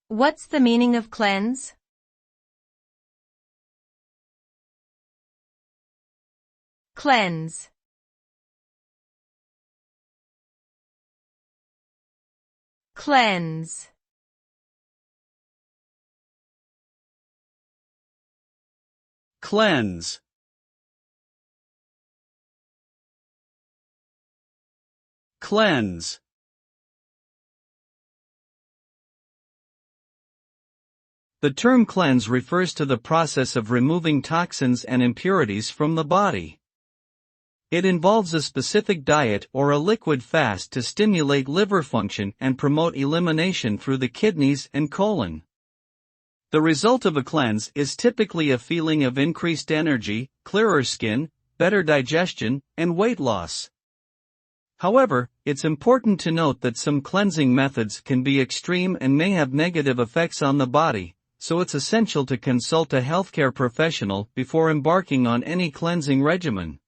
What's the meaning of cleanse? Cleanse. Cleanse. Cleanse. Cleanse. The term cleanse refers to the process of removing toxins and impurities from the body. It involves a specific diet or a liquid fast to stimulate liver function and promote elimination through the kidneys and colon. The result of a cleanse is typically a feeling of increased energy, clearer skin, better digestion, and weight loss. However, it's important to note that some cleansing methods can be extreme and may have negative effects on the body, so it's essential to consult a healthcare professional before embarking on any cleansing regimen.